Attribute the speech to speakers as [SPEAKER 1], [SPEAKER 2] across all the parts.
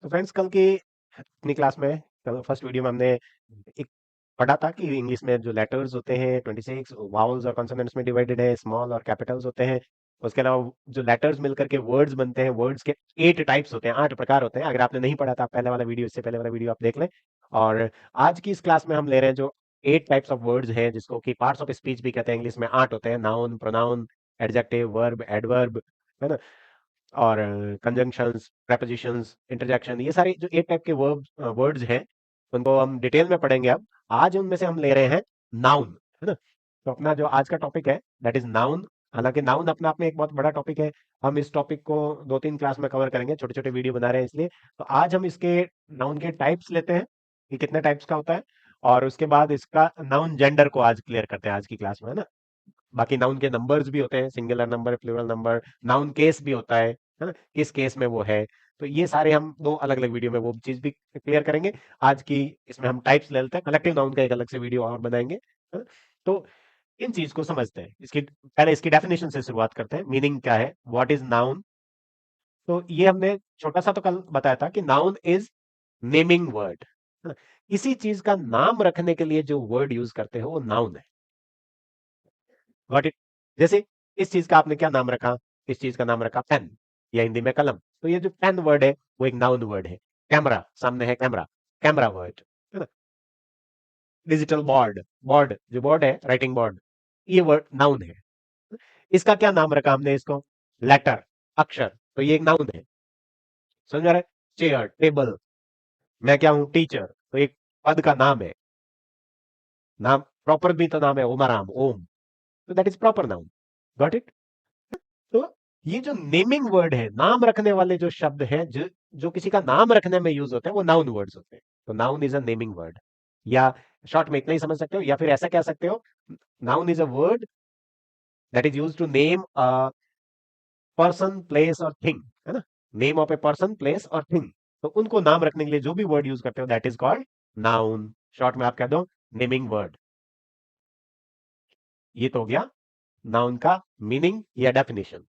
[SPEAKER 1] तो फ्रेंड्स कल की अपनी क्लास में कल फर्स्ट वीडियो में हमने एक पढ़ा था कि इंग्लिश में जो लेटर्स होते हैं 26 वावल्स और कॉन्सोनेंट्स में डिवाइडेड है, स्मॉल और कैपिटल्स होते हैं। उसके अलावा जो लेटर्स मिलकर के वर्ड्स बनते हैं, वर्ड्स के 8 टाइप्स होते हैं, 8 प्रकार होते हैं। अगर आपने नहीं पढ़ा था पहले वाला वीडियो, इससे पहले वाला वीडियो आप देख लें। और आज की इस क्लास में हम ले रहे हैं जो 8 टाइप्स ऑफ वर्ड्स हैं, जिसको कि पार्ट्स ऑफ स्पीच भी कहते हैं। इंग्लिश में 8 होते हैं, noun, pronoun, adjective, verb, adverb, है ना, और कंजंक्शंस, प्रेपोजिशंस, इंटरजेक्शन, ये सारे जो 8 टाइप के वर्ड्स हैं, उनको हम डिटेल में पढ़ेंगे। अब आज उनमें से हम ले रहे हैं नाउन, है ना। तो अपना जो आज का टॉपिक है दैट इज नाउन। हालांकि नाउन अपने आप में एक बहुत बड़ा टॉपिक है। हम इस टॉपिक को 2-3 क्लास में कवर करेंगे, छोटे छोटे वीडियो बना रहे हैं इसलिए। तो आज हम इसके नाउन के टाइप्स लेते हैं कि कितने टाइप्स का होता है, और उसके बाद इसका नाउन जेंडर को आज क्लियर करते हैं आज की क्लास में, है ना। बाकी नाउन के नंबर्स भी होते हैं, singular number, plural number, noun case भी होता है ना, किस केस में वो है। तो ये सारे हम दो अलग अलग वीडियो में वो चीज भी क्लियर करेंगे। आज की इसमें हम टाइप्स ले लेते हैं, कलेक्टिव नाउन का एक अलग से वीडियो और बनाएंगे, है ना? तो इन चीज को समझते हैं। इसकी पहले इसकी डेफिनेशन से शुरुआत करते हैं। मीनिंग क्या है, व्हाट इज नाउन। तो ये हमने छोटा सा तो कल बताया था कि नाउन इज नेमिंग वर्ड। किसी चीज का नाम रखने के लिए जो वर्ड यूज करते हो वो नाउन है। Got it. जैसे इस चीज का आपने क्या नाम रखा, इस चीज का नाम रखा पेन, या हिंदी में कलम। तो ये जो पेन वर्ड है वो एक नाउन वर्ड है। कैमरा, सामने है कैमरा, कैमरा वर्ड, है ना। डिजिटल बोर्ड, बोर्ड जो बोर्ड है, राइटिंग बोर्ड, ये वर्ड नाउन है। इसका क्या नाम रखा हमने इसको, लेटर, अक्षर, तो ये एक नाउन है। समझ आ रहा है। चेयर, टेबल, मैं क्या हूं, टीचर, तो एक पद का नाम है। नाम प्रॉपर भी तो नाम है, ओमाराम, ओम, तो that is proper noun. Got it. तो ये जो नेमिंग वर्ड है, नाम रखने वाले जो शब्द हैं, जो जो किसी का नाम रखने में यूज होते हैं, वो नाउन वर्ड्स होते हैं। तो noun is a naming word. या शॉर्ट में इतना ही समझ सकते हो, या फिर ऐसा कह सकते हो, noun is a word that is use to name a person, place और थिंग, है ना। Name of a person, place और थिंग। तो उनको नाम रखने के लिए जो भी वर्ड यूज करते हो that is called noun. Short में आप कह दो नेमिंग वर्ड। ये तो हो गया नाउन का मीनिंग या डेफिनेशन।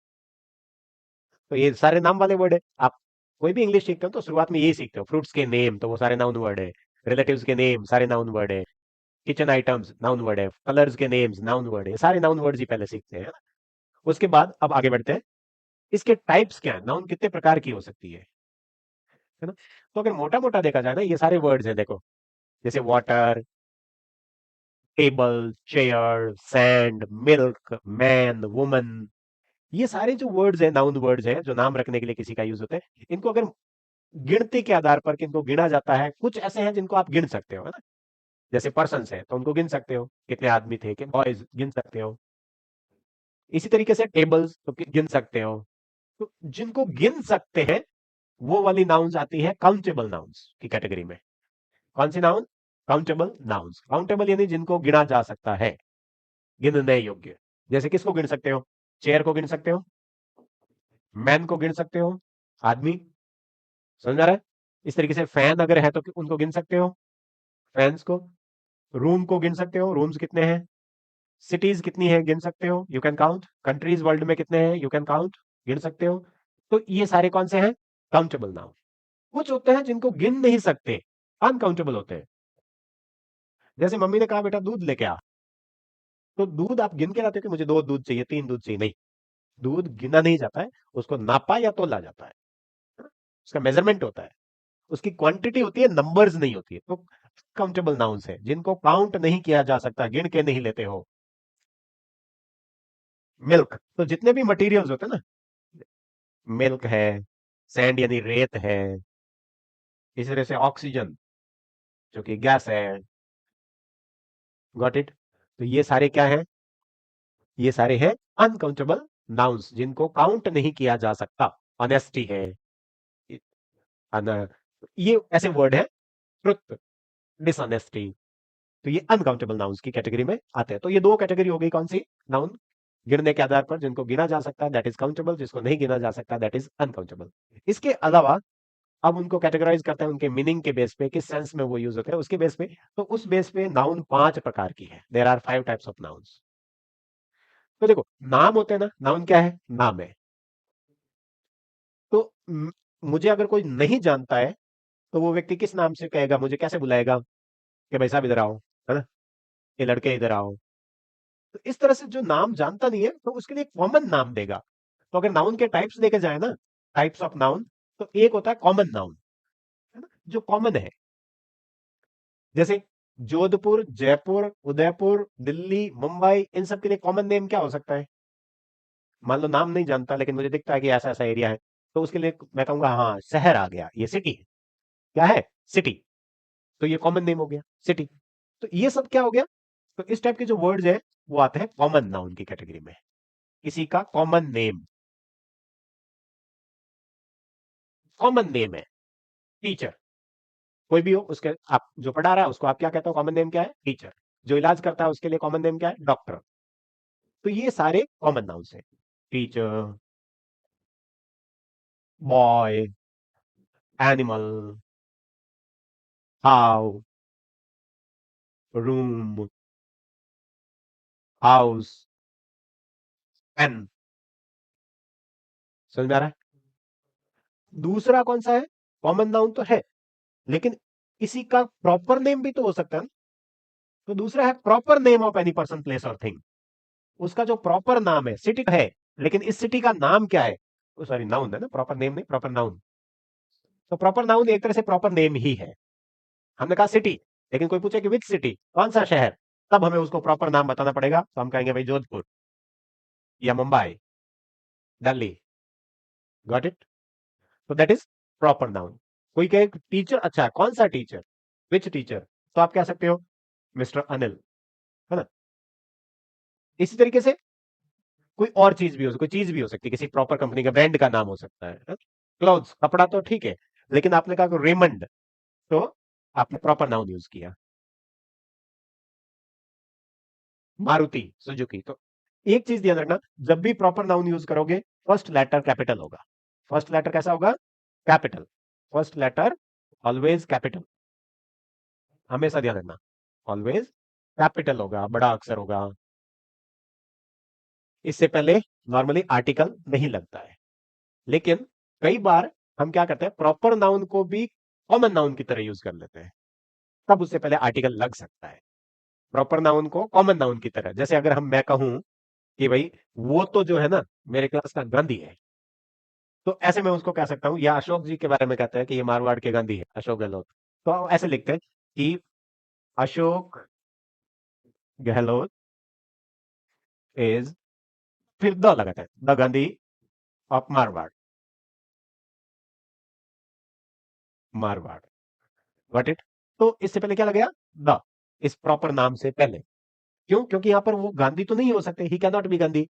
[SPEAKER 1] तो ये सारे नाम वाले वर्ड है। आप कोई भी इंग्लिश सीखते हो तो शुरुआत में यही सीखते हो, फ्रूट्स के नेम, तो वो सारे नाउन वर्ड है। रिलेटिव्स के नेम, सारे नाउन वर्ड है। किचन आइटम्स, नाउन वर्ड है। कलर्स के नेम्स, नाउन वर्ड है। सारे नाउन वर्ड्स ही पहले सीखते हैं। उसके बाद अब आगे बढ़ते हैं। इसके टाइप्स क्या है, नाउन कितने प्रकार की हो सकती है ना। तो अगर मोटा मोटा देखा जाए ना, ये सारे वर्ड्स हैं देखो, जैसे water, table, chair, sand, milk, man, woman, ये सारे जो वर्ड्स हैं, नाउन वर्ड्स हैं, जो नाम रखने के लिए किसी का यूज होते हैं। इनको अगर गिनती के आधार पर किनको गिना जाता है, कुछ ऐसे हैं जिनको आप गिन सकते हो, है ना। जैसे पर्सन है तो उनको गिन सकते हो, कितने आदमी थे, कि बॉयज गिन सकते हो। इसी तरीके से टेबल्स तो गिन सकते हो। तो जिनको गिन सकते हैं वो वाली नाउन्स आती है काउंटेबल नाउन्स की कैटेगरी में। कौन सी नाउन, काउंटेबल नाउन्स। काउंटेबल यानी जिनको गिना जा सकता है, गिनने योग्य। जैसे किसको गिन सकते हो, चेयर को गिन सकते हो, मैन को गिन सकते हो, आदमी। समझ आ रहा है। इस तरीके से फैन अगर है तो उनको गिन सकते हो, फैंस को। रूम को गिन सकते हो, रूम्स कितने हैं। सिटीज कितनी है, गिन सकते हो, you can count. Countries world में कितने हैं, यू कैन काउंट, गिन सकते हो। तो ये सारे कौन से हैं, काउंटेबल नाउन। कुछ होते हैं जिनको गिन नहीं सकते, अनकाउंटेबल होते हैं। जैसे मम्मी ने कहा बेटा दूध लेके आ, तो दूध आप गिन के लाते हो कि मुझे 2 दूध चाहिए, 3 दूध चाहिए, नहीं। दूध गिना नहीं जाता है, उसको नापा या तोला जाता है। उसका मेजरमेंट होता है, उसकी क्वांटिटी होती है, नंबर्स नहीं होती है। तो काउंटेबल नाउन्स है जिनको काउंट नहीं किया जा सकता, गिन के नहीं लेते हो। मिल्क, तो जितने भी मटेरियल्स होते हैं ना, मिल्क है, सैंड यानी रेत है, इस तरह से ऑक्सीजन जो कि गैस है। Got it. तो ये सारे क्या है, ये सारे हैं अनकाउंटेबल नाउन्स, जिनको काउंट नहीं किया जा सकता। ऑनेस्टी है, ये ऐसे वर्ड है। ट्रुथ, डिसऑनेस्टी, तो ये अनकाउंटेबल नाउन्स की कैटेगरी में आते हैं। तो ये दो कैटेगरी हो गई, कौन सी, नाउन गिनने के आधार पर, जिनको गिना जा सकता है दैट इज काउंटेबल, जिसको नहीं गिना जा सकता दैट इज अनकाउंटेबल। इसके अलावा अब उनको कैटेगराइज करते हैं उनके मीनिंग के बेस पे, किस सेंस में वो यूज होते हैं उसके बेस पे। तो उस बेस पे नाउन 5 प्रकार की है। There are 5 types of nouns. तो देखो, नाम होते हैं ना, नाउन क्या है, नाम है। तो मुझे अगर कोई नहीं जानता है तो वो व्यक्ति किस नाम से कहेगा, मुझे कैसे बुलाएगा कि भाई साहब इधर आओ, है ना, ये लड़के इधर आओ। तो इस तरह से जो नाम जानता नहीं है तो उसके लिए कॉमन नाम देगा। तो अगर नाउन के टाइप्स देखे जाए ना, टाइप्स ऑफ नाउन, तो एक होता है कॉमन नाउन, है ना, जो कॉमन है। जैसे जोधपुर, जयपुर, उदयपुर, दिल्ली, मुंबई, इन सब के लिए कॉमन नेम क्या हो सकता है? मान लो नाम नहीं जानता लेकिन मुझे दिखता है कि ऐसा ऐसा एरिया है, तो उसके लिए मैं कहूंगा हाँ शहर आ गया, ये सिटी है। क्या है? सिटी। तो ये कॉमन नेम हो गया, सिटी। तो ये सब क्या हो गया? तो इस टाइप के जो वर्ड्स है वो आते हैं कॉमन नाउन की कैटेगरी में। किसी का कॉमन नेम, कॉमन नेम है। टीचर, कोई भी हो उसके, आप जो पढ़ा रहा है उसको आप क्या कहते हो, कॉमन नेम क्या है? टीचर। जो इलाज करता है उसके लिए कॉमन नेम क्या है? डॉक्टर। तो ये सारे कॉमन नाउन्स है। Teacher, boy, animal, how, room, house, pen. समझ में आ रहा है? दूसरा कौन सा है? कॉमन नाउन तो है, लेकिन किसी का प्रॉपर नेम भी तो हो सकता है ना। तो दूसरा है proper name of any person, place और थिंग। उसका जो प्रॉपर नाम है, सिटी है, लेकिन इस सिटी का नाम क्या है? सॉरी, नाउन है ना, प्रॉपर नेम नहीं, प्रॉपर नाउन। तो प्रॉपर नाउन एक तरह से प्रॉपर नेम ही है। हमने कहा सिटी, लेकिन कोई पूछे कि विच सिटी, कौन सा शहर, तब हमें उसको प्रॉपर नाम बताना पड़ेगा। तो हम कहेंगे भाई जोधपुर, या मुंबई, दिल्ली। Got it? तो दैट इज प्रॉपर नाउन। कोई कहे टीचर, अच्छा कौन सा टीचर, विच टीचर, तो आप कह सकते हो मिस्टर अनिल, है ना। इसी तरीके से कोई और चीज भी हो, कोई चीज भी हो सकती है, किसी प्रॉपर कंपनी का ब्रांड का नाम हो सकता है। क्लोथ्स, कपड़ा तो ठीक है, लेकिन आपने कहा रेमंड, तो आपने प्रॉपर नाउन यूज किया। मारुति सुजुकी। तो एक चीज ध्यान रखना, जब भी प्रॉपर नाउन यूज करोगे, फर्स्ट लेटर कैपिटल होगा। फर्स्ट लेटर कैसा होगा? Capital. First letter always capital, हमेशा ध्यान रखना, ऑलवेज कैपिटल होगा, बड़ा अक्षर होगा। इससे पहले नॉर्मली आर्टिकल नहीं लगता है। लेकिन कई बार हम क्या करते हैं, प्रॉपर नाउन को भी कॉमन नाउन की तरह यूज कर लेते हैं, तब उससे पहले आर्टिकल लग सकता है। प्रॉपर नाउन को कॉमन नाउन की तरह, जैसे अगर मैं कहूं कि भाई वो तो जो है ना मेरे क्लास का गांधी है, तो ऐसे मैं उसको कह सकता हूं, या अशोक जी के बारे में कहते हैं कि ये मारवाड़ के गांधी है, अशोक गहलोत। तो ऐसे लिखते हैं कि अशोक गहलोत इज, फिर द लगाता है, the Gandhi of Marwar. Marwar. Got it? तो इससे पहले क्या लगेगा? द, इस प्रॉपर नाम से पहले। क्यों? क्योंकि यहां पर वो गांधी तो नहीं हो सकते, he can not be Gandhi.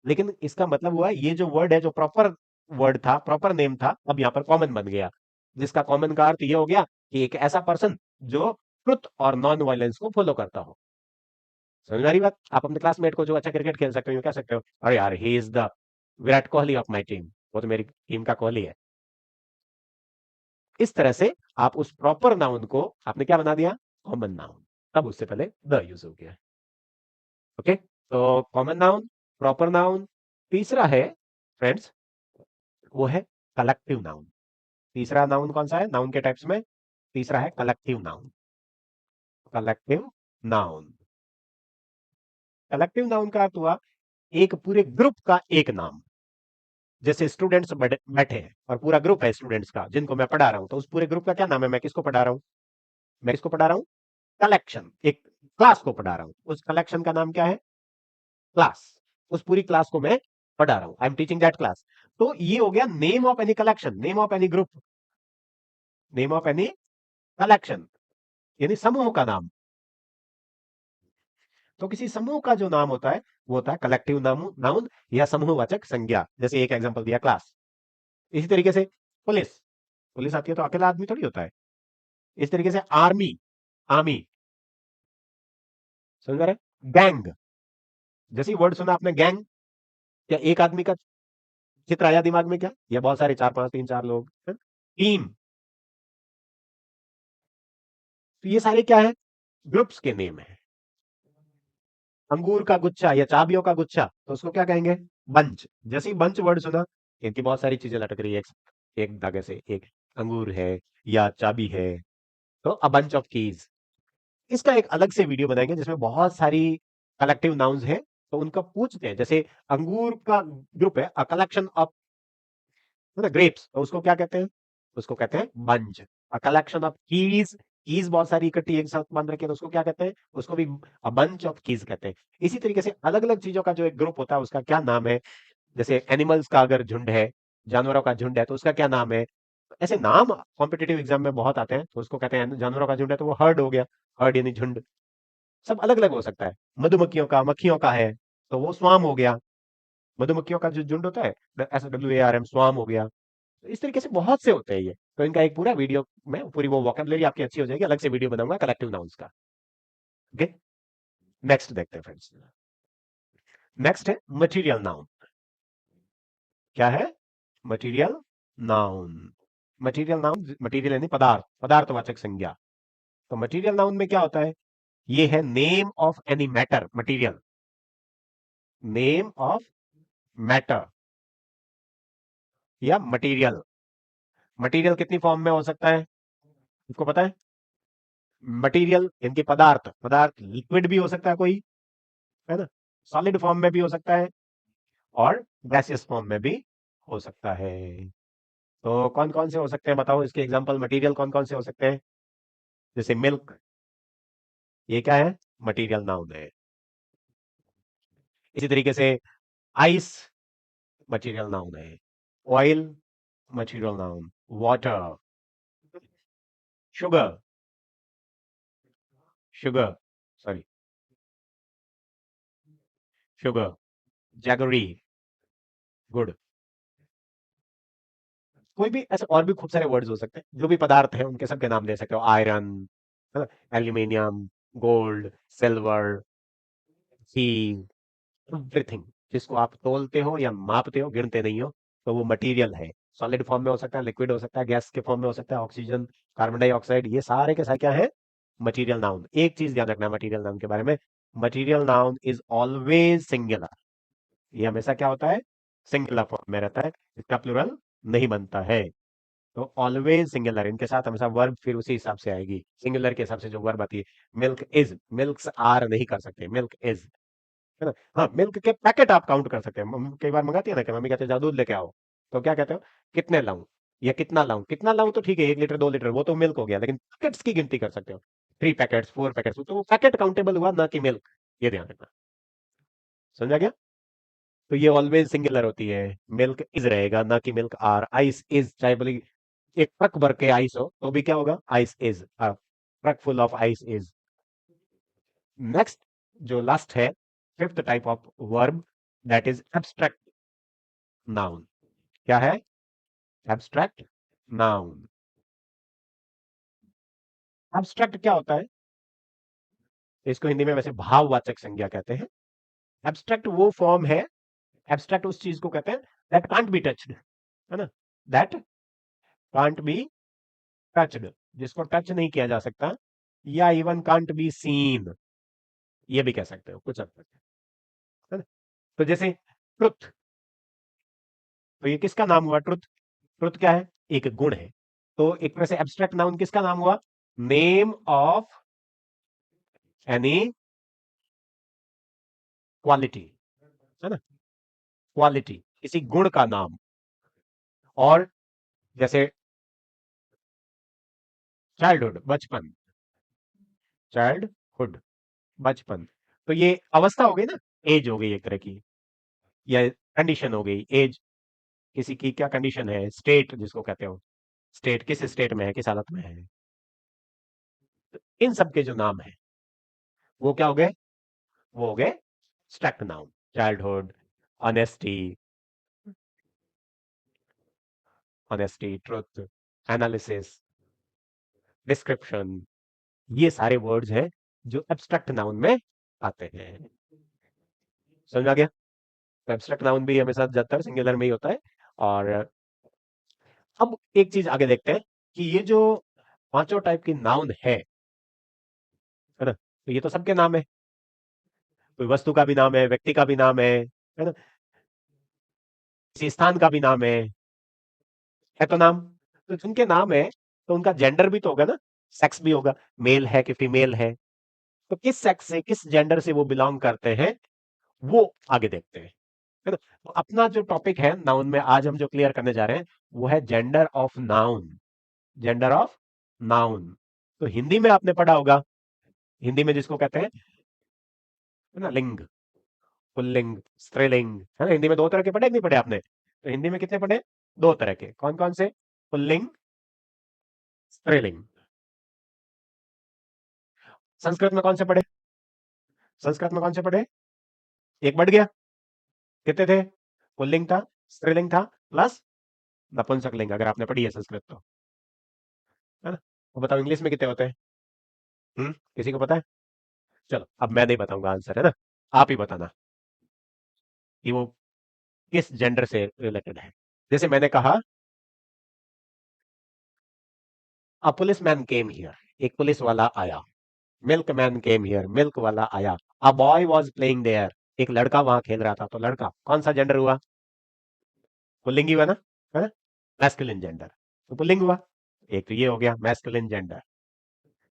[SPEAKER 1] लेकिन इसका मतलब हुआ ये जो वर्ड है, जो प्रॉपर वर्ड था, प्रॉपर नेम था, अब यहां पर कॉमन बन गया। जिसका कॉमन का अर्थ ये हो गया कि एक ऐसा पर्सन जो ट्रुथ और नॉन वायलेंस को फॉलो करता हो। समझ में आ रही बात? आप अपने क्लासमेट को जो अच्छा क्रिकेट खेल सकते हो, कह सकते हो अरे यार he is the Virat Kohli of my team, वो तो मेरी टीम का कोहली है। इस तरह से आप उस प्रॉपर नाउन को आपने क्या बना दिया? Common noun. तब उससे पहले द यूज हो गया। ओके, तो कॉमन नाउन, प्रॉपर नाउन। तीसरा है फ्रेंड्स, वो है कलेक्टिव नाउन। तीसरा नाउन कौन सा है नाउन के टाइप्स में? तीसरा है collective noun. Collective noun. Collective noun का अर्थ हुआ एक पूरे ग्रुप का एक नाम। जैसे स्टूडेंट्स बैठे हैं और पूरा ग्रुप है स्टूडेंट्स का जिनको मैं पढ़ा रहा हूं, तो उस पूरे ग्रुप का क्या नाम है? मैं किसको पढ़ा रहा हूं? मैं किसको पढ़ा रहा हूं? कलेक्शन, एक क्लास को पढ़ा रहा हूं, उस कलेक्शन का नाम क्या है? क्लास। उस पूरी क्लास को मैं पढ़ा रहा हूं, I am teaching that class. तो ये हो गया name of any collection, name of any group, name of any collection, यानी समूह का नाम। तो किसी समूह का जो नाम होता है वो होता है कलेक्टिव नाउन, नाउन या समूहवाचक संज्ञा। जैसे एक एग्जांपल दिया, क्लास। इसी तरीके से पुलिस, पुलिस आती है तो अकेला आदमी थोड़ी होता है। इस तरीके से आर्मी, आर्मी। समझ रहे? गैंग, जैसे वर्ड सुना आपने गैंग, क्या एक आदमी का चित्र आया दिमाग में क्या, या बहुत सारे, चार पांच, तीन चार लोग? टीम। तो ये सारे क्या है? ग्रुप्स के नेम है। अंगूर का गुच्छा या चाबियों का गुच्छा, तो उसको क्या कहेंगे? बंच। जैसे ही बंच वर्ड सुना, इनकी बहुत सारी चीजें लटक रही है एक धागे से, एक अंगूर है या चाबी है। तो अ बंच ऑफ कीज, इसका एक अलग से वीडियो बनाएंगे जिसमें बहुत सारी कलेक्टिव नाउन्स हैं, तो उनका पूछते हैं। जैसे अंगूर का ग्रुप है, अ कलेक्शन ऑफ ग्रेप्स, तो उसको क्या कहते हैं? उसको कहते हैं bunch. A collection of keys, keys बहुत सारी इकट्ठी एक साथ बांध रखी है, तो उसको क्या कहते हैं? उसको भी अ बंच ऑफ कीज कहते हैं। इसी तरीके से अलग अलग चीजों का जो एक ग्रुप होता है उसका क्या नाम है? जैसे एनिमल्स का अगर झुंड है, जानवरों का झुंड है, तो उसका क्या नाम है? ऐसे नाम कॉम्पिटेटिव एग्जाम में बहुत आते हैं, तो उसको कहते हैं जानवरों का झुंड है तो वो हर्ड हो गया, हर्ड यानी झुंड। सब अलग अलग हो सकता है। मधुमक्खियों का, मक्खियों का है तो वो स्वाम हो गया। मधुमक्खियों का जो झुंड होता है, SWARM, स्वाम हो गया। तो इस तरीके से बहुत से होते हैं ये, तो इनका एक पूरा वीडियो में पूरी वो वोकेबलरी आपकी अच्छी हो जाएगी, अलग से वीडियो बनाऊंगा कलेक्टिव नाउन्स का। ओके, नेक्स्ट देखते हैं फ्रेंड्स। नेक्स्ट है मटेरियल नाउन। क्या है? Material noun. Material noun, material यानी पदार्थ, पदार्थवाचक संज्ञा। तो मटेरियल नाउन में क्या होता है? ये है name of any matter, material, name of matter या मटेरियल। मटेरियल कितनी फॉर्म में हो सकता है, आपको पता है? मटेरियल इनके पदार्थ, पदार्थ लिक्विड भी हो सकता है कोई, है ना, सॉलिड फॉर्म में भी हो सकता है और गैसियस फॉर्म में भी हो सकता है। तो कौन कौन से हो सकते हैं बताओ, इसके एग्जांपल मटेरियल कौन कौन से हो सकते हैं? जैसे मिल्क, ये क्या है? मटेरियल नाउन है। इसी तरीके से आइस मटेरियल नाउन है, oil material noun, water, sugar, sugar, sorry, sugar, jaggery, good. कोई भी ऐसे और भी खूब सारे वर्ड्स हो सकते हैं, जो भी पदार्थ हैं उनके सबके नाम दे सकते हो। आयरन, है ना, एल्यूमिनियम, गोल्ड, सिल्वर, ही, एवरीथिंग जिसको आप तोलते हो या मापते हो, गिनते नहीं हो, तो वो मटेरियल है। सॉलिड फॉर्म में हो सकता है, लिक्विड हो सकता है, गैस के फॉर्म में हो सकता है, ऑक्सीजन, कार्बन डाइऑक्साइड, ये सारे के सारे क्या है? Material noun. एक चीज ध्यान रखना मटेरियल नाउन के बारे में, material noun is always singular. ये हमेशा क्या होता है? सिंगुलर फॉर्म में रहता है, इसका प्लूरल नहीं बनता है। तो ऑलवेज सिंगुलर, इनके साथ हमेशा वर्ब फिर उसी हिसाब से आएगी, सिंगुलर के हिसाब से जो वर्ब आती है। मिल्क इज, मिल्क्स आर नहीं कर सकते, मिल्क इज, है ना। हाँ, मिल्क के पैकेट आप काउंट कर सकते हैं। कई बार मंगाती है ना कि मम्मी कहते हैं जाओ दूध लेके आओ, तो क्या कहते हो? कितने लाऊं या कितना लाऊं? कितना लाऊं तो ठीक है, 1 लीटर 2 लीटर वो तो मिल्क हो गया, लेकिन पैकेट्स की गिनती कर सकते हो, 3 पैकेट्स 4 पैकेट्स, तो वो पैकेट काउंटेबल हुआ ना कि मिल्क। ये ध्यान रखना, समझा गया? तो ये ऑलवेज सिंगुलर होती है, मिल्क इज रहेगा ना कि मिल्क आर। आइस इज, चाहे बोले एक ट्रक भर के आइस हो तो भी क्या होगा? Ice is, truck full of ice is. Next, जो लास्ट है, fifth type of verb, that is abstract noun. क्या है? Abstract noun. एब्स्ट्रैक्ट क्या होता है? इसको हिंदी में वैसे भाववाचक संज्ञा कहते हैं। एब्स्ट्रैक्ट वो फॉर्म है, एब्स्ट्रैक्ट उस चीज को कहते हैं दैट कांट बी टच्ड, है ना, दैट कांट बी टच्ड, जिसको टच नहीं किया जा सकता, या इवन कांट बी सीन, ये भी कह सकते हो कुछ हद तक, है ना। तो जैसे ट्रुथ, तो ये किसका नाम हुआ? ट्रुथ। ट्रुथ क्या है? एक गुण है। तो एक तरह से एब्स्ट्रैक्ट नाउन किसका नाम हुआ? नेम ऑफ एनी क्वालिटी, है ना, क्वालिटी, किसी गुण का नाम। और जैसे चाइल्डहुड, बचपन, चाइल्डहुड, बचपन, तो ये अवस्था हो गई ना, एज हो गई एक तरह की, या कंडीशन हो गई एज, किसी की क्या कंडीशन है, स्टेट जिसको कहते हो, स्टेट किस स्टेट में है, किस हालत में है। तो इन सब के जो नाम है वो क्या हो गए? वो हो गए struct noun. Childhood, honesty, honesty, truth, analysis, description, ये सारे वर्ड्स हैं जो एब्स्ट्रैक्ट नाउन में आते हैं। समझ आ गया? तो एब्स्ट्रैक्ट नाउन भी हमेशा ज्यादातर सिंगुलर में ही होता है। और अब एक चीज आगे देखते हैं कि ये जो पांचों टाइप की नाउन है ना, तो ये तो सबके नाम है, कोई वस्तु का भी नाम है, व्यक्ति का भी नाम है ना, किसी स्थान का भी नाम है तो नाम। तो जिनके नाम है तो उनका जेंडर भी तो होगा ना, सेक्स भी होगा, मेल है कि फीमेल है, तो किस सेक्स से किस जेंडर से वो बिलोंग करते हैं वो आगे देखते हैं, है ना। तो अपना जो टॉपिक है नाउन में आज हम जो क्लियर करने जा रहे हैं वो है gender of noun. Gender of noun. तो हिंदी में आपने पढ़ा होगा, हिंदी में जिसको कहते हैं, है ना, लिंग, पुल्लिंग, स्त्रीलिंग, है ना। हिंदी में दो तरह के पढ़े कि नहीं पढ़े आपने? तो हिंदी में कितने पढ़े? दो तरह के। कौन कौन से? पुल्लिंग, स्त्रीलिंग। संस्कृत में कौन से पढ़े? संस्कृत में कौन से पढ़े? एक बढ़ गया। कितने थे? पुल्लिंग था, स्त्रीलिंग था, प्लस नपुंसक लिंग, अगर आपने पढ़ी है संस्कृत तो, है ना। तो बताओ इंग्लिश में कितने होते हैं? किसी को पता है? चलो अब मैं नहीं बताऊंगा आंसर, है ना, आप ही बताना कि वो किस जेंडर से रिलेटेड है। जैसे मैंने कहा, a police man came here, एक पुलिस वाला आया। Milk man came here, milk वाला आया। A boy was playing there, एक लड़का वहां खेल रहा था, तो लड़का कौन सा जेंडर हुआ? पुल्लिंग ही हुआ ना, है ना, मैस्कुलिन जेंडर, तो पुल्लिंग हुआ। एक तो ये हो गया मैस्कुलिन जेंडर।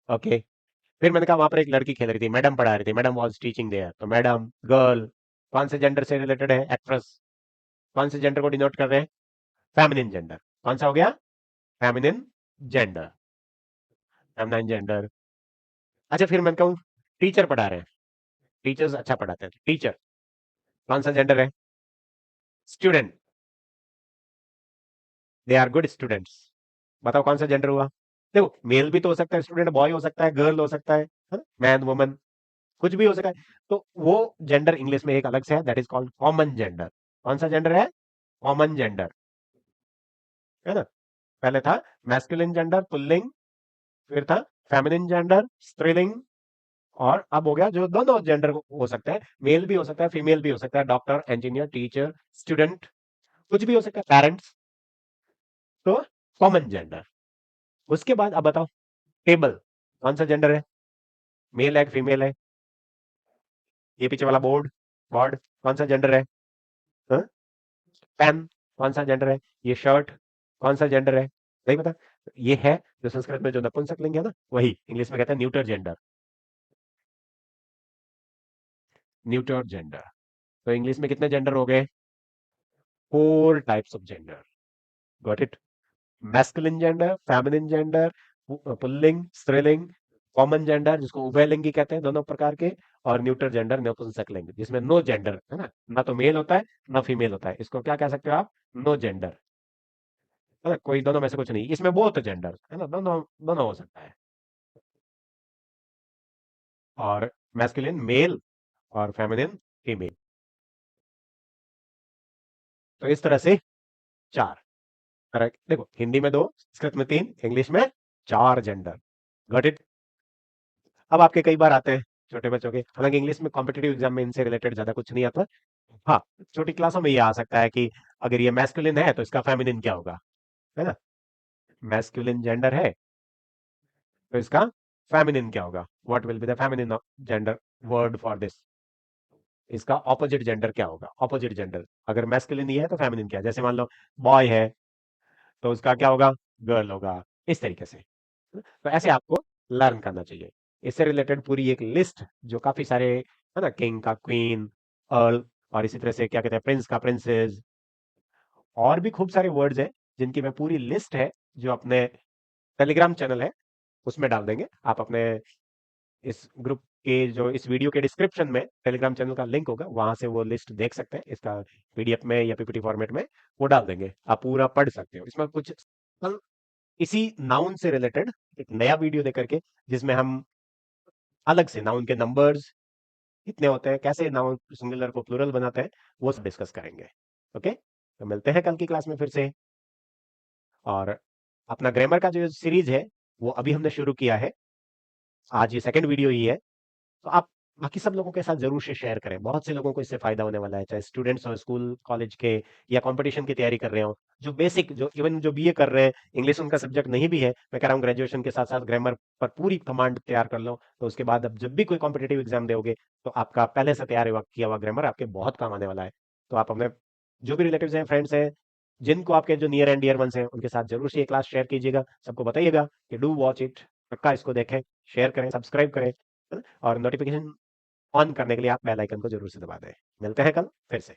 [SPEAKER 1] ओके। फिर मैंने कहा वहां पर एक लड़की खेल रही थी, मैडम पढ़ा रही थी, मैडम वॉज टीचिंग देयर, तो मैडम गर्ल कौन से जेंडर से रिलेटेड है? एक्ट्रेस। कौन से जेंडर को डिनोट कर रहे हैं? Feminine gender. कौन सा हो गया? Feminine gender, feminine gender. अच्छा फिर मैं कहूँ टीचर पढ़ा रहे हैं, टीचर्स अच्छा पढ़ाते हैं, टीचर कौन सा जेंडर है? Student, they are good students. बताओ कौन सा जेंडर हुआ? देखो मेल भी तो हो सकता है स्टूडेंट, बॉय हो सकता है, गर्ल हो सकता है, मैन वुमन, कुछ भी हो सकता है। तो वो जेंडर इंग्लिश में एक अलग से है, that is called common gender. कौन सा जेंडर है? कॉमन जेंडर, है ना। पहले था मैस्कुलिन जेंडर पुल्लिंग, फिर था फेमिनिन जेंडर स्त्रीलिंग, और अब हो गया जो दोनों जेंडर हो सकता है, मेल भी हो सकता है फीमेल भी हो सकता है, डॉक्टर, इंजीनियर, टीचर, स्टूडेंट, कुछ भी हो सकता है, पेरेंट्स। तो कॉमन जेंडर। उसके बाद अब बताओ टेबल कौन सा जेंडर है? मेल है फीमेल है? ये पीछे वाला बोर्ड, बोर्ड कौन सा जेंडर है? हाँ? पेन कौन सा जेंडर है? ये शर्ट कौन सा जेंडर है? नहीं पता। ये है जो संस्कृत में जो नपुंसकलिंग है ना, वही इंग्लिश में कहते हैं न्यूटर जेंडर। Neuter gender. तो इंग्लिश में कितने जेंडर हो गए? 4 types of gender. Got it? Masculine gender, feminine gender, pulling, स्त्रीलिंग, कॉमन जेंडर जिसको उभयलिंगी कहते हैं दोनों प्रकार के, और न्यूटर जेंडर नपुंसकलिंग जिसमें नो जेंडर, है ना, ना तो मेल होता है ना फीमेल होता है, इसको क्या कह सकते हो आप? नो जेंडर, है ना, कोई दोनों में से कुछ नहीं, इसमें बोथ जेंडर, है ना, दोनों दोनों हो सकता है। और मैस्कुलिन मेल और फेमिनिन फीमेल। तो इस तरह से 4। करेक्ट। देखो हिंदी में 2, संस्कृत में 3, इंग्लिश में 4 जेंडर। Got it? अब आपके कई बार आते हैं छोटे बच्चों के, हालांकि इंग्लिश में कॉम्पिटेटिव एग्जाम में इनसे रिलेटेड ज्यादा कुछ नहीं आता। हाँ, छोटी क्लासों में ये आ सकता है कि अगर ये मैस्कुलिन है तो इसका फेमिनिन क्या होगा, है ना। मैस्कुलिन जेंडर है तो इसका फेमिनिन क्या होगा? What will be the feminine gender word for this? इसका ऑपोजिट जेंडर क्या होगा? ऑपोजिट जेंडर अगर मैस्कुलिन ही है तो फेमिनिन क्या है? जैसे मान लो बॉय है तो उसका क्या होगा? गर्ल होगा, इस तरीके से। तो ऐसे आपको लर्न करना चाहिए। इससे रिलेटेड पूरी एक लिस्ट जो काफी सारे, है ना, किंग का क्वीन, अर्ल, और इसी तरह से क्या कहते हैं प्रिंस का प्रिंसेस, और भी खूब सारे वर्ड्स हैं जिनकी मैं पूरी लिस्ट है जो अपने टेलीग्राम चैनल है उसमें डाल देंगे। आप अपने इस ग्रुप के जो इस वीडियो के डिस्क्रिप्शन में टेलीग्राम चैनल का लिंक होगा, वहां से वो लिस्ट देख सकते हैं, इसका पीडीएफ में या पीपीटी फॉर्मेट में वो डाल देंगे, आप पूरा पढ़ सकते हो। इसमें कुछ कल इसी नाउन से रिलेटेड एक नया वीडियो देकर के, जिसमें हम अलग से नाउन के नंबर्स कितने होते हैं, कैसे नाउन सिंगुलर को प्लूरल बनाते हैं, वो सब डिस्कस करेंगे। ओके, तो मिलते हैं कल की क्लास में फिर से। और अपना ग्रामर का जो सीरीज है वो अभी हमने शुरू किया है, आज ये सेकंड वीडियो ही है। तो आप बाकी सब लोगों के साथ जरूर से शेयर करें, बहुत से लोगों को इससे फायदा होने वाला है, चाहे स्टूडेंट्स हो स्कूल कॉलेज के, या कंपटीशन की तैयारी कर रहे हो, जो बेसिक, जो इवन जो बीए कर रहे हैं, इंग्लिश उनका सब्जेक्ट नहीं भी है, मैं कह रहा हूँ ग्रेजुएशन के साथ साथ ग्रामर पर पूरी कमांड तैयार कर लो, तो उसके बाद अब जब भी कोई कॉम्पिटेटिव एग्जाम दोगे तो आपका पहले से तैयार किया हुआ ग्रामर आपके बहुत काम आने वाला है। तो आप अपने जो भी रिलेटिव्स हैं, फ्रेंड्स हैं, जिनको आपके जो नियर एंड डियर वंस हैं उनके साथ जरूर से ये क्लास शेयर कीजिएगा, सबको बताइएगा कि डू वॉच इट, पक्का इसको देखें, शेयर करें, सब्सक्राइब करें, और नोटिफिकेशन ऑन करने के लिए आप बेल आइकन को जरूर से दबा दें। मिलते हैं कल फिर से।